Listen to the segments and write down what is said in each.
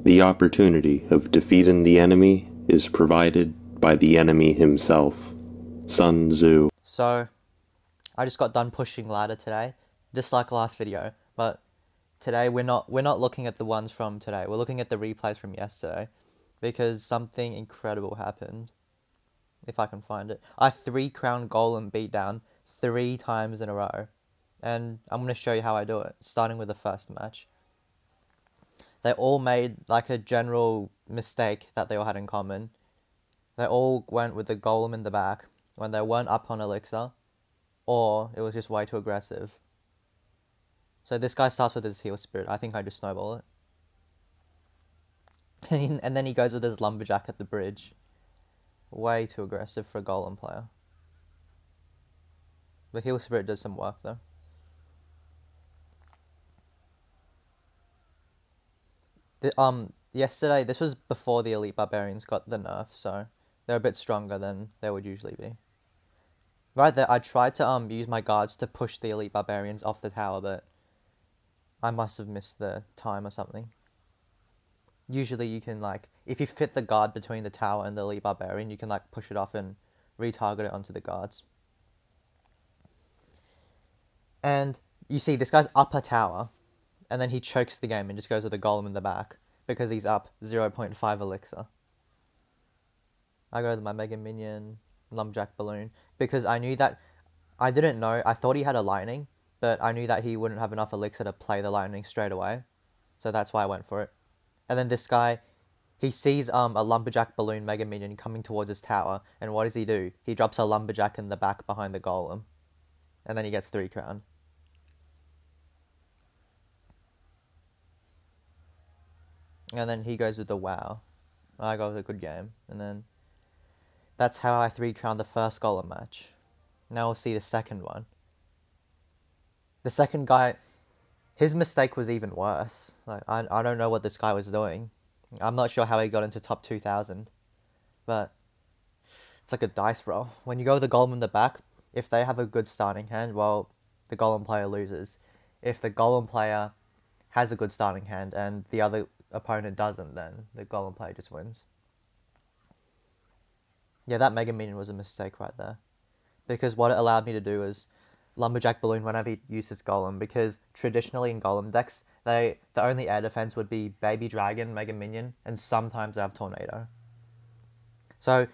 The opportunity of defeating the enemy is provided by the enemy himself. Sun Tzu. So, I just got done pushing ladder today, just like last video, but today we're not looking at the ones from today. We're looking at the replays from yesterday, because something incredible happened. If I can find it, I 3-crown golem beatdown 3 times in a row, and I'm gonna show you how I do it. Starting with the first match, they all made like a general mistake that they all had in common. They all went with the golem in the back when they weren't up on elixir, or it was just way too aggressive. So this guy starts with his heal spirit. I think I just snowball it. And then he goes with his lumberjack at the bridge. Way too aggressive for a golem player. The heal spirit does some work though. Yesterday, this was before the elite barbarians got the nerf, so they're a bit stronger than they would usually be. Right there, I tried to use my guards to push the elite barbarians off the tower, but I must have missed the time or something. Usually you can, like, if you fit the guard between the tower and the elite barbarian, you can, like, push it off and retarget it onto the guards. And you see, this guy's up a tower, and then he chokes the game and just goes with the golem in the back because he's up 0.5 elixir. I go with my mega minion, lumberjack balloon, because I knew that, I didn't know, I thought he had a lightning, but I knew that he wouldn't have enough elixir to play the lightning straight away, so that's why I went for it. And then this guy, he sees a lumberjack balloon mega minion coming towards his tower, and what does he do? He drops a lumberjack in the back behind the golem, and then he gets 3 crown. And then he goes with the wow. I go with a good game, and then that's how I 3-crowned the first golem match. Now we'll see the second one. The second guy, his mistake was even worse. Like, I don't know what this guy was doing. I'm not sure how he got into top 2000. But it's like a dice roll. When you go with the golem in the back, if they have a good starting hand, well, the golem player loses. If the golem player has a good starting hand and the other opponent doesn't, then the golem player just wins. Yeah, that mega minion was a mistake right there. Because what it allowed me to do is lumberjack balloon whenever he uses golem, because traditionally in golem decks, the only air defense would be baby dragon, mega minion, and sometimes they have tornado. So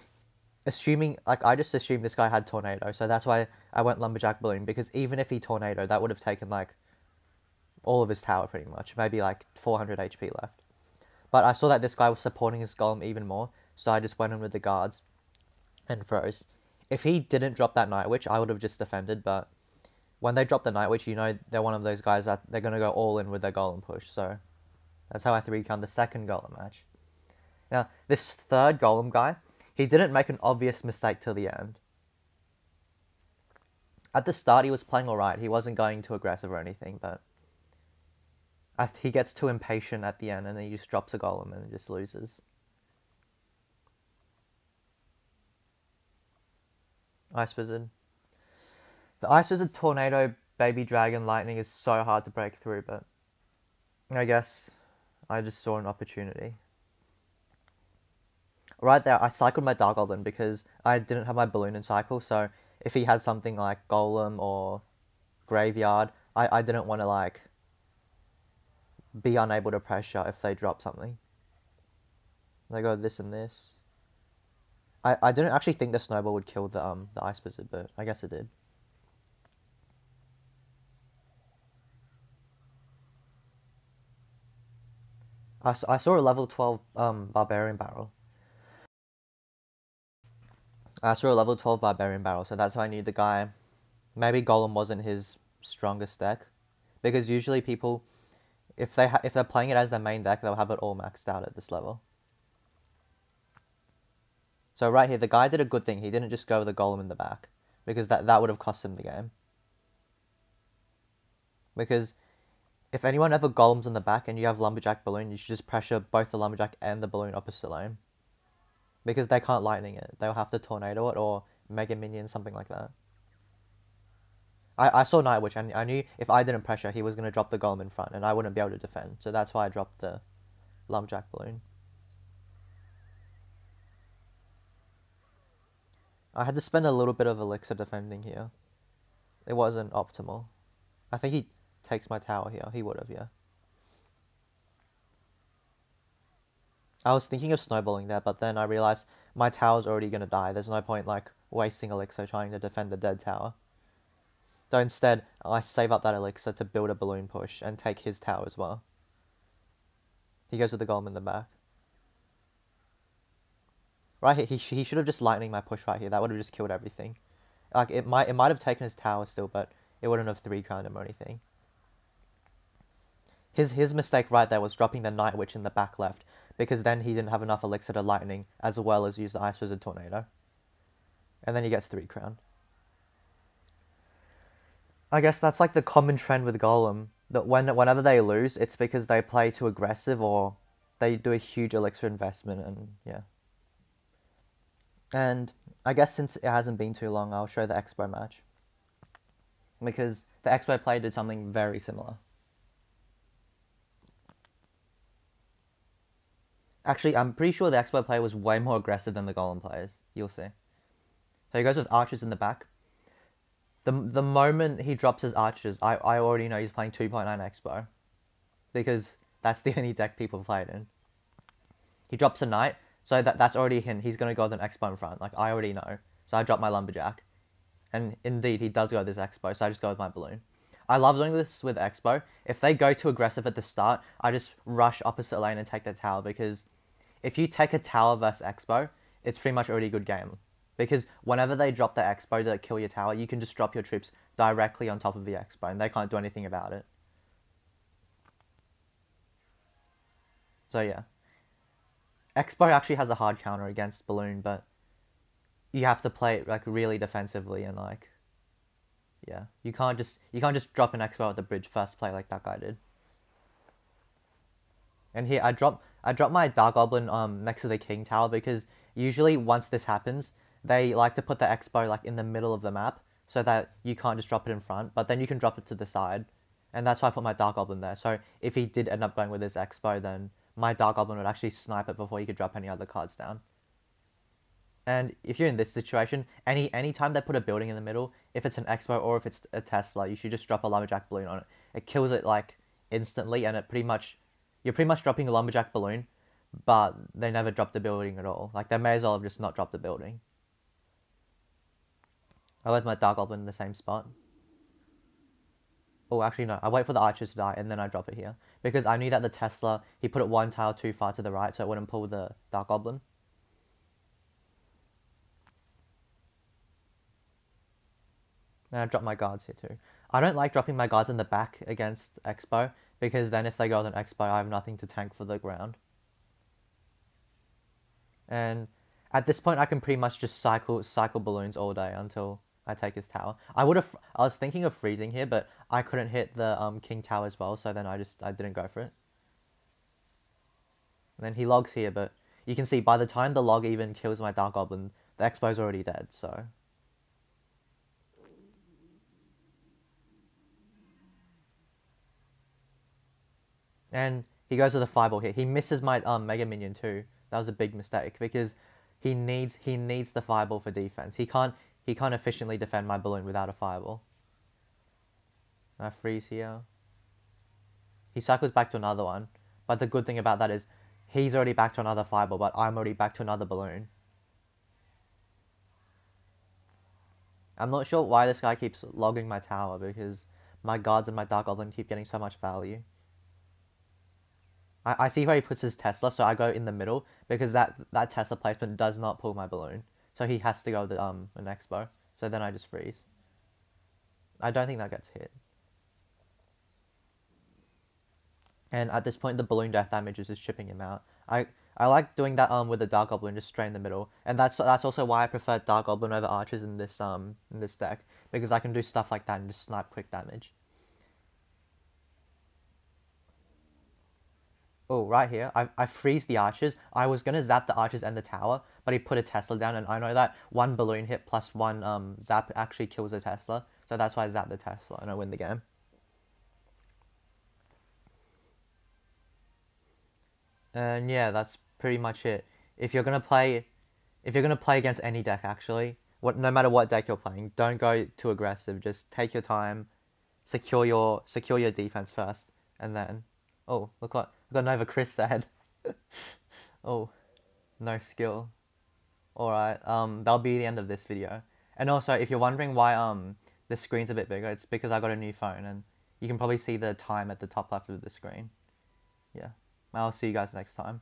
assuming, like, I just assumed this guy had tornado, so that's why I went lumberjack balloon, because even if he tornado, that would have taken like all of his tower pretty much, maybe like 400 HP left. But I saw that this guy was supporting his golem even more, so I just went in with the guards and froze. If he didn't drop that Night Witch, I would have just defended, but when they drop the Night Witch, you know they're one of those guys that they're going to go all in with their golem push, so that's how I 3-count the second golem match. Now, this third golem guy, he didn't make an obvious mistake till the end. At the start, he was playing alright, he wasn't going too aggressive or anything, but he gets too impatient at the end, and then he just drops a golem and just loses. Ice Wizard. The Ice Wizard, Tornado, Baby Dragon, Lightning is so hard to break through, but I guess I just saw an opportunity. Right there, I cycled my Dark Goblin because I didn't have my Balloon in cycle, so if he had something like Golem or Graveyard, I didn't want to, like, be unable to pressure if they drop something. They go this and this. I didn't actually think the snowball would kill the Ice Wizard, but I guess it did. I saw a level 12 Barbarian Barrel. I saw a level 12 Barbarian Barrel, so that's how I knew the guy. Maybe Golem wasn't his strongest deck, because usually people, if they're playing it as their main deck, they'll have it all maxed out at this level. So right here, the guy did a good thing. He didn't just go with the golem in the back, because that would have cost him the game. Because if anyone ever golems in the back and you have lumberjack balloon, you should just pressure both the lumberjack and the balloon opposite lane. Because they can't lightning it. They'll have to tornado it or mega minion, something like that. I saw Night Witch, and I knew if I didn't pressure, he was going to drop the golem in front, and I wouldn't be able to defend. So that's why I dropped the Lumberjack Balloon. I had to spend a little bit of elixir defending here. It wasn't optimal. I think he takes my tower here. He would have, yeah. I was thinking of snowballing there, but then I realized my tower's already going to die. There's no point, like, wasting elixir trying to defend a dead tower. So instead, I save up that elixir to build a balloon push and take his tower as well. He goes with the golem in the back. Right here, he should have just lightning my push right here. That would have just killed everything. Like, it might have taken his tower still, but it wouldn't have 3-crowned him or anything. His mistake right there was dropping the Night Witch in the back left, because then he didn't have enough elixir to lightning, as well as use the Ice Wizard Tornado. And then he gets 3-crowned. I guess that's like the common trend with Golem, that whenever they lose, it's because they play too aggressive or they do a huge elixir investment, and yeah. And I guess since it hasn't been too long, I'll show the Expo match. Because the Expo play did something very similar. Actually, I'm pretty sure the Expo play was way more aggressive than the Golem players. You'll see. So he goes with archers in the back. The moment he drops his archers, I already know he's playing 2.9 Expo. Because that's the only deck people played in. He drops a knight, so that's already a hint. He's going to go with an Expo in front. Like, I already know. So I drop my lumberjack. And indeed, he does go with this Expo, so I just go with my balloon. I love doing this with Expo. If they go too aggressive at the start, I just rush opposite lane and take their tower, because if you take a tower versus Expo, it's pretty much already a good game. Because whenever they drop the Expo to kill your tower, you can just drop your troops directly on top of the Expo, and they can't do anything about it. So yeah. Expo actually has a hard counter against Balloon, but you have to play it like really defensively, and like, yeah, you can't just drop an Expo at the bridge first play like that guy did. And here I drop my Dark Goblin next to the King Tower, because usually once this happens, they like to put the Expo like in the middle of the map so that you can't just drop it in front, but then you can drop it to the side. And that's why I put my Dark Goblin there. So if he did end up going with his Expo, then my Dark Goblin would actually snipe it before he could drop any other cards down. And if you're in this situation, any time they put a building in the middle, if it's an Expo or if it's a Tesla, you should just drop a Lumberjack Balloon on it. It kills it like instantly, and you're pretty much dropping a Lumberjack Balloon, but they never drop the building at all. Like, they may as well have just not dropped the building. I left my Dark Goblin in the same spot. Oh, actually no, I wait for the archers to die and then I drop it here. Because I knew that the Tesla, he put it one tile too far to the right, so it wouldn't pull the Dark Goblin. And I drop my guards here too. I don't like dropping my guards in the back against Expo, because then if they go with an Expo, I have nothing to tank for the ground. And at this point, I can pretty much just cycle balloons all day until I take his tower. I was thinking of freezing here, but I couldn't hit the King Tower as well, so then I didn't go for it. And then he logs here, but you can see by the time the log even kills my Dark Goblin, the Expo's already dead, so. And he goes with a fireball here. He misses my Mega Minion too. That was a big mistake, because he needs the fireball for defense. He can't efficiently defend my balloon without a fireball. I freeze here. He cycles back to another one, but the good thing about that is he's already back to another fireball, but I'm already back to another balloon. I'm not sure why this guy keeps logging my tower, because my guards and my Dark Goblin keep getting so much value. I see where he puts his Tesla, so I go in the middle, because that Tesla placement does not pull my balloon. So he has to go with an Expo. So then I just freeze. I don't think that gets hit. And at this point, the balloon death damage is just chipping him out. I like doing that with the Dark Goblin, just straight in the middle. And that's also why I prefer Dark Goblin over archers in this deck, because I can do stuff like that and just snipe quick damage. Oh, right here, I freeze the archers. I was going to zap the archers and the tower, but he put a Tesla down, and I know that one balloon hit plus one zap actually kills a Tesla, so that's why I zap the Tesla and I win the game. And yeah, that's pretty much it. If you're gonna play, if you're gonna play against any deck, actually, no matter what deck you're playing, don't go too aggressive. Just take your time, secure your defense first, and then, oh, look what Nova Chris said. Oh, no skill. All right. That'll be the end of this video. And also, if you're wondering why the screen's a bit bigger, it's because I got a new phone, and you can probably see the time at the top left of the screen. Yeah. I'll see you guys next time.